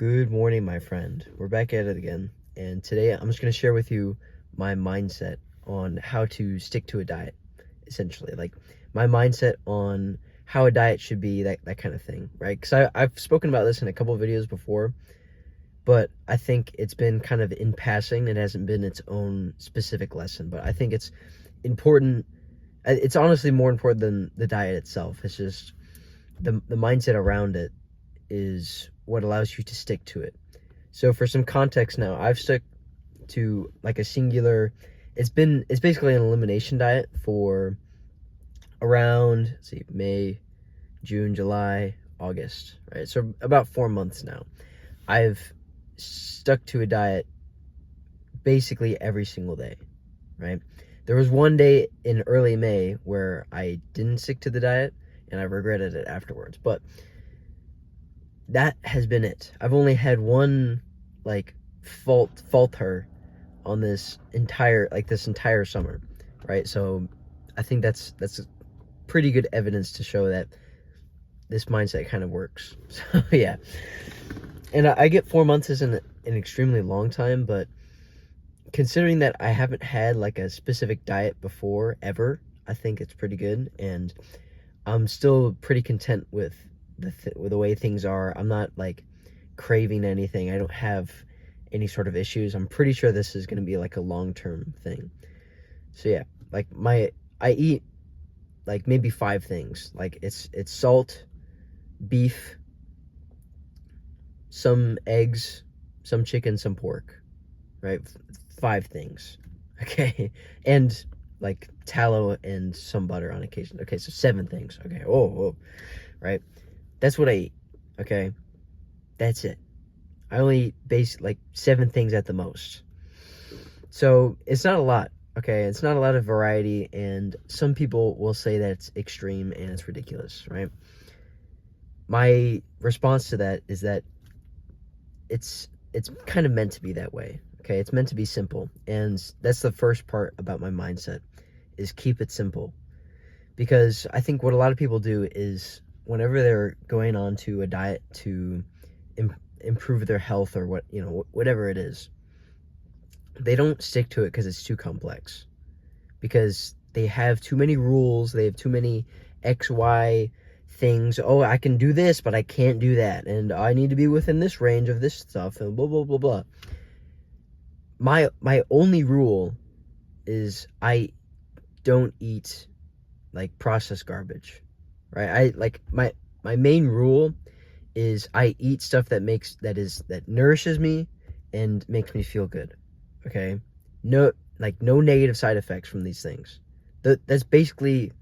Good morning, my friend. We're back at it again. And today I'm just going to share with you my mindset on how to stick to a diet, essentially. Like my mindset on how a diet should be, that kind of thing, right? Because I've spoken about this in a couple of videos before, but I think it's been kind of in passing. It hasn't been its own specific lesson, but I think it's important. It's honestly more important than the diet itself. It's just the mindset around it is what allows you to stick to it. So for some context now, I've stuck to like a singular, it's basically an elimination diet for around, let's see, May, June, July, August, right? So about 4 months now. I've stuck to a diet basically every single day, right? There was one day in early May where I didn't stick to the diet and I regretted it afterwards, but that has been it. I've only had one like falter on this entire summer, right? So I think that's pretty good evidence to show that this mindset kind of works. So yeah, and I get 4 months isn't an extremely long time, but considering that I haven't had like a specific diet before ever, I think it's pretty good, and I'm still pretty content with with the way things are. I'm not like craving anything. I don't have any sort of issues. I'm pretty sure this is going to be like a long-term thing. So yeah, like I eat like maybe 5 things. Like it's salt, beef, some eggs, some chicken, some pork, right? 5 things. Okay. And like tallow and some butter on occasion. Okay, so 7 things. Okay. Oh, right. That's what I eat. Okay. That's it. I only eat like 7 things at the most. So it's not a lot. Okay. It's not a lot of variety. And some people will say that it's extreme and it's ridiculous, right? My response to that is that it's kind of meant to be that way. Okay. It's meant to be simple. And that's the first part about my mindset is keep it simple. Because I think what a lot of people do is whenever they're going on to a diet to improve their health or whatever it is, they don't stick to it because it's too complex, because they have too many rules, they have too many XY things. Oh, I can do this but I can't do that, and I need to be within this range of this stuff, and blah blah blah blah. My only rule is I don't eat like processed garbage, right? I like my main rule is I eat stuff that nourishes me and makes me feel good. Okay? No negative side effects from these things. That's basically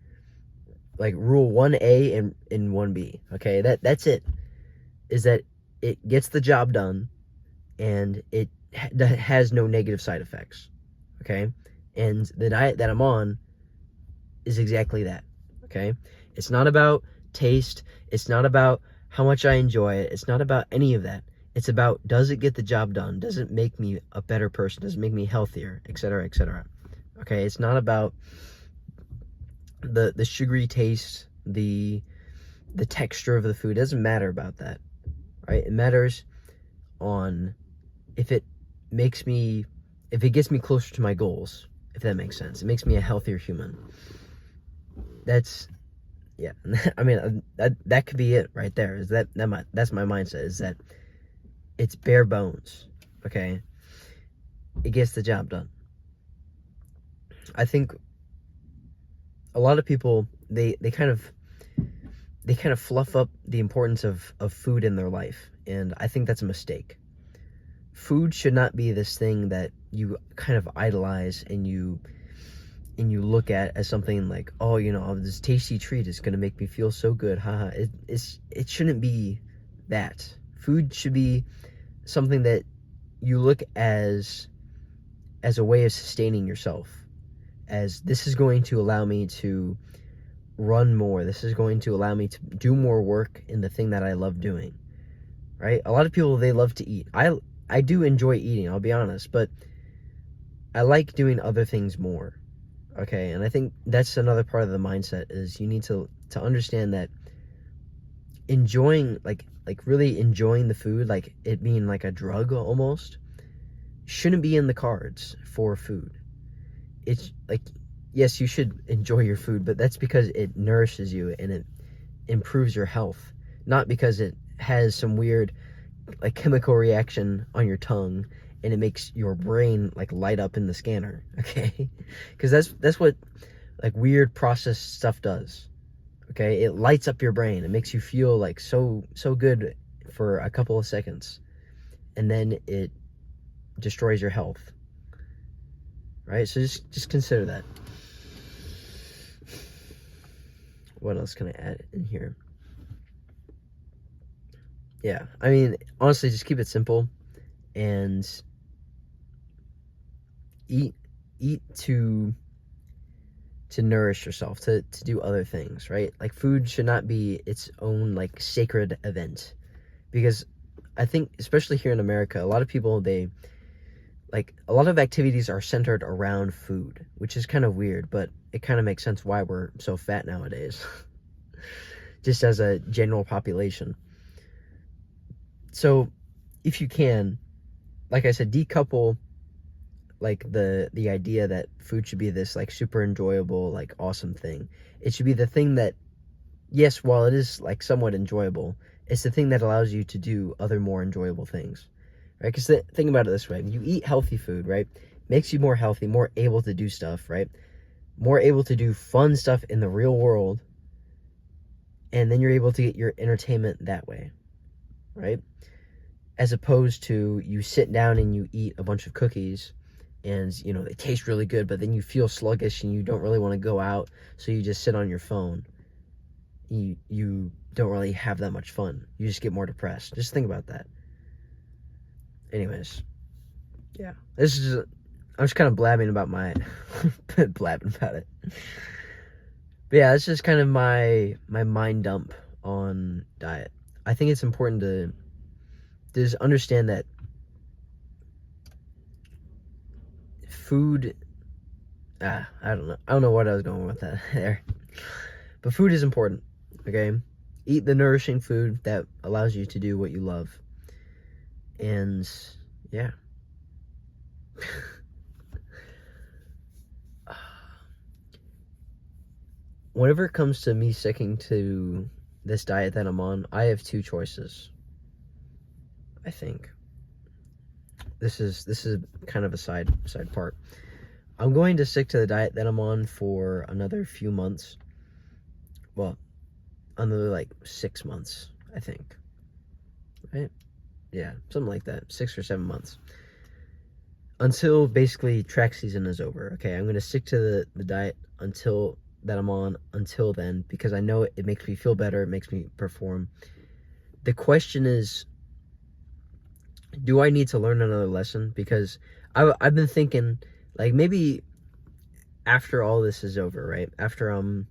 like rule 1A and 1B. Okay? That's it. Is that it gets the job done and it has no negative side effects. Okay? And the diet that I'm on is exactly that. Okay? It's not about taste. It's not about how much I enjoy it. It's not about any of that. It's about, does it get the job done? Does it make me a better person? Does it make me healthier, etc., etc.? Okay? It's not about the sugary taste, the texture of the food. It doesn't matter about that. Right? It matters on if it gets me closer to my goals, if that makes sense. It makes me a healthier human. That's, yeah. I mean, that could be it right there. That's my mindset, is that it's bare bones. Okay? It gets the job done. I think a lot of people, they kind of fluff up the importance of food in their life, and I think that's a mistake. Food should not be this thing that you kind of idolize and you look at as something like, oh, this tasty treat is going to make me feel so good. Haha. It shouldn't be that. Food should be something that you look as a way of sustaining yourself. As this is going to allow me to run more. This is going to allow me to do more work in the thing that I love doing. Right? A lot of people, they love to eat. I do enjoy eating, I'll be honest, but I like doing other things more. Okay, and I think that's another part of the mindset, is you need to understand that enjoying, like really enjoying the food, like it being like a drug almost, shouldn't be in the cards for food. It's like, yes, you should enjoy your food, but that's because it nourishes you and it improves your health, not because it has some weird like chemical reaction on your tongue and it makes your brain like light up in the scanner. Okay, because that's what like weird processed stuff does. Okay, it lights up your brain. It makes you feel like so good for a couple of seconds, and then it destroys your health. Right? So just consider that. What else can I add in here? Yeah, I mean, honestly, just keep it simple and eat to nourish yourself, to do other things, right? Like food should not be its own like sacred event, because I think especially here in America, a lot of people, they like a lot of activities are centered around food, which is kind of weird, but it kind of makes sense why we're so fat nowadays. Just as a general population. So if you can, like I said, decouple like the idea that food should be this like super enjoyable, like awesome thing. It should be the thing that, yes, while it is like somewhat enjoyable, it's the thing that allows you to do other more enjoyable things, right? Because think about it this way: you eat healthy food, right? Makes you more healthy, more able to do stuff, right? More able to do fun stuff in the real world, and then you're able to get your entertainment that way, right? As opposed to you sit down and you eat a bunch of cookies and you know they taste really good, but then you feel sluggish and you don't really want to go out, so you just sit on your phone. You don't really have that much fun. You just get more depressed. Just think about that. Anyways, yeah, this is I'm just kind of blabbing about my blabbing about it. But yeah, it's just kind of my mind dump on diet. I think it's important to just understand that food, I don't know what I was going with that there, but food is important. Okay, eat the nourishing food that allows you to do what you love. And yeah. Whenever it comes to me sticking to this diet that I'm on, I have two choices. I think this is kind of a side part. I'm going to stick to the diet that I'm on for another few months. Well, another like 6 months, I think. Right? Yeah, something like that. 6 or 7 months. Until basically track season is over. Okay, I'm going to stick to the diet that I'm on until then, because I know it makes me feel better. It makes me perform. The question is, do I need to learn another lesson? Because I've been thinking, like, maybe after all this is over, right? After I'm,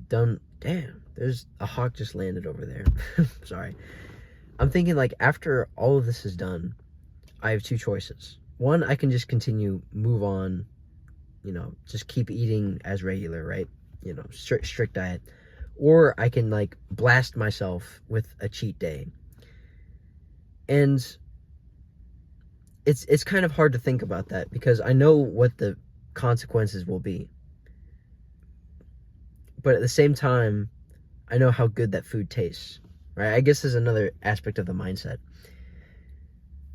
done. Damn, there's a hawk just landed over there. Sorry. I'm thinking, like, after all of this is done, I have two choices. One, I can just move on, just keep eating as regular, right? Strict diet. Or I can, like, blast myself with a cheat day. And it's kind of hard to think about that, because I know what the consequences will be. But at the same time, I know how good that food tastes, right? I guess there's another aspect of the mindset.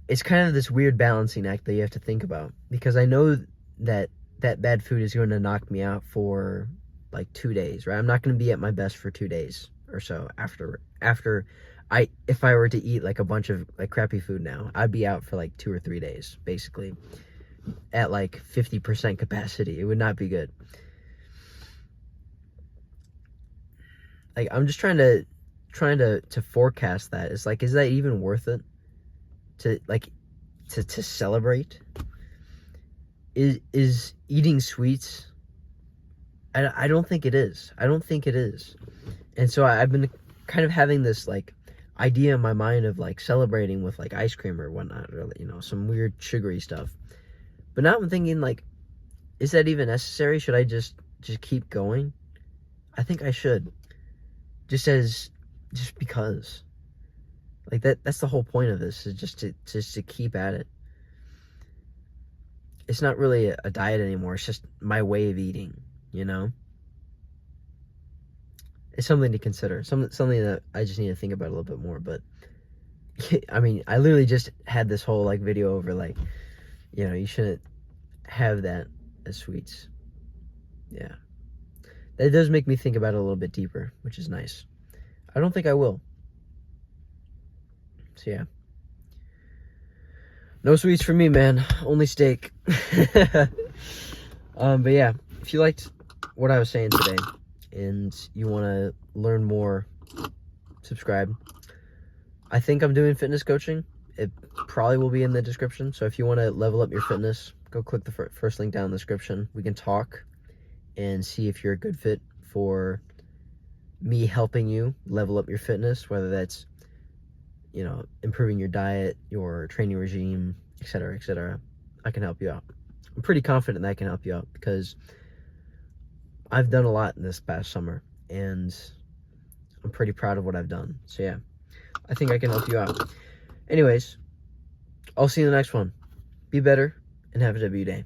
It's kind of this weird balancing act that you have to think about, because I know that bad food is going to knock me out for like 2 days, right? I'm not going to be at my best for 2 days or so after if I were to eat like a bunch of like crappy food now, I'd be out for like 2 or 3 days, basically, at like 50% capacity. It would not be good. Like, I'm just trying to forecast that. It's like, is that even worth it? To celebrate? Is eating sweets? I don't think it is. I don't think it is. And so I've been kind of having this like idea in my mind of like celebrating with like ice cream or whatnot, or some weird sugary stuff. But now I'm thinking, like, is that even necessary? Should I just keep going? I think I should. Just just because. Like that's the whole point of this, is just to keep at it. It's not really a diet anymore. It's just my way of eating, you know? It's something to consider. Something that I just need to think about a little bit more, but I mean, I literally just had this whole like video over like, you know, you shouldn't have that as sweets. Yeah. That does make me think about it a little bit deeper, which is nice. I don't think I will. So yeah. No sweets for me, man. Only steak. But yeah, if you liked what I was saying today and you want to learn more, subscribe. I think I'm doing fitness coaching. It probably will be in the description. So if you want to level up your fitness, go click the first link down in the description. We can talk and see if you're a good fit for me helping you level up your fitness, whether that's, you know, improving your diet, your training regime, etc., etc. I can help you out. I'm pretty confident that I can help you out because I've done a lot in this past summer and I'm pretty proud of what I've done. So yeah, I think I can help you out. Anyways, I'll see you in the next one. Be better and have a W day.